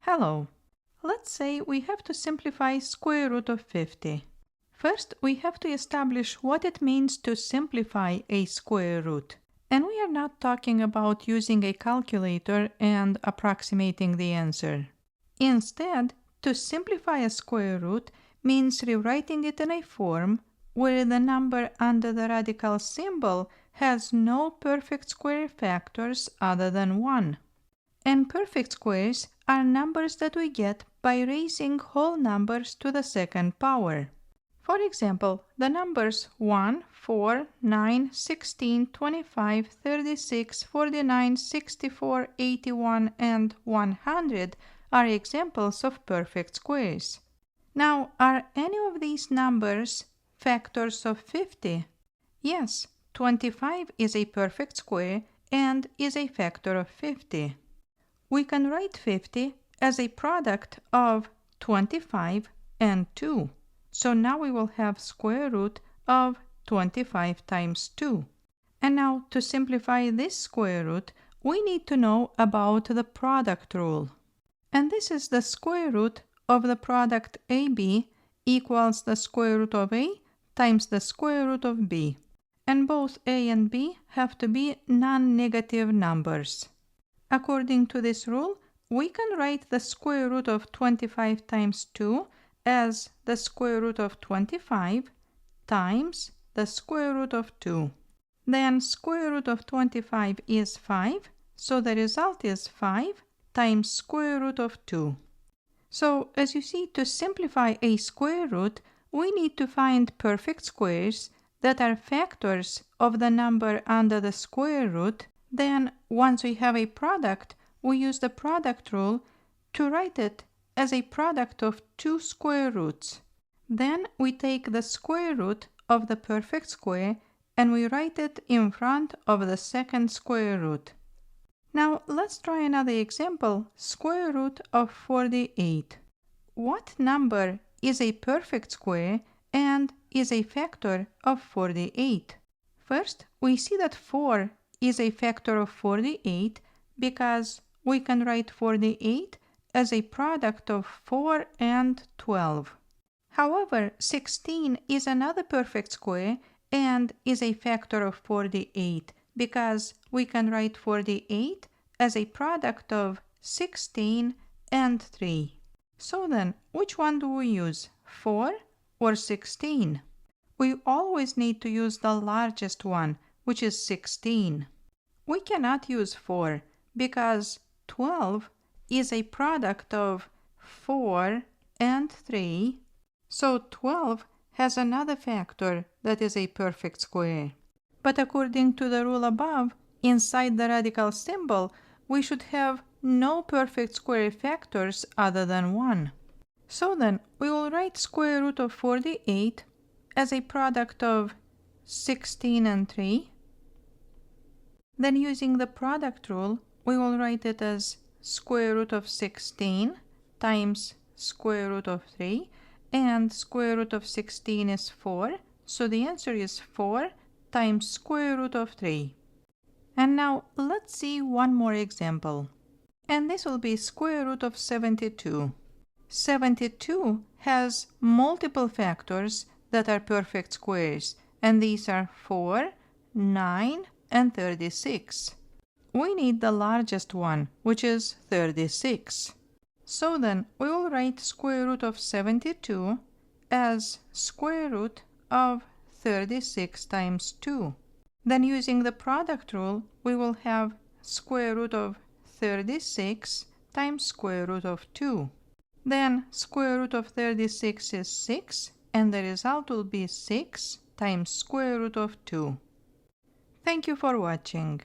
Hello. Let's say we have to simplify square root of 50. First, we have to establish what it means to simplify a square root. And we are not talking about using a calculator and approximating the answer. Instead, to simplify a square root means rewriting it in a form where the number under the radical symbol has no perfect square factors other than 1. And perfect squares are numbers that we get by raising whole numbers to the second power. For example, the numbers 1, 4, 9, 16, 25, 36, 49, 64, 81, and 100 are examples of perfect squares. Now, are any of these numbers factors of 50? Yes, 25 is a perfect square and is a factor of 50. We can write 50 as a product of 25 and 2. So now we will have square root of 25 times 2. And now to simplify this square root, we need to know about the product rule. And this is the square root of the product AB equals the square root of A times the square root of B. And both A and B have to be non-negative numbers. According to this rule, we can write the square root of 25 times 2 as the square root of 25 times the square root of 2. Then square root of 25 is 5, so the result is 5 times square root of 2. So as you see, to simplify a square root, we need to find perfect squares that are factors of the number under the square root. Then, once we have a product, we use the product rule to write it as a product of two square roots. Then we take the square root of the perfect square and we write it in front of the second square root. Now let's try another example, square root of 48. What number is a perfect square and is a factor of 48? First, we see that 4 is a factor of 48 because we can write 48 as a product of 4 and 12. However, 16 is another perfect square and is a factor of 48 because we can write 48 as a product of 16 and 3. So then, which one do we use, 4 or 16? We always need to use the largest one, which is 16. We cannot use 4 because 12 is a product of 4 and 3, so 12 has another factor that is a perfect square. But according to the rule above, inside the radical symbol, we should have no perfect square factors other than 1. So then, we will write square root of 48 as a product of 16 and 3. Then using the product rule, we will write it as square root of 16 times square root of 3, and square root of 16 is 4, so the answer is 4 times square root of 3. And now let's see one more example. And this will be square root of 72. 72 has multiple factors that are perfect squares, and these are 4, 9, and 36. We need the largest one, which is 36. So then, we will write square root of 72 as square root of 36 times 2. Then using the product rule, we will have square root of 36 times square root of 2. Then square root of 36 is 6, and the result will be 6 times square root of 2. Thank you for watching.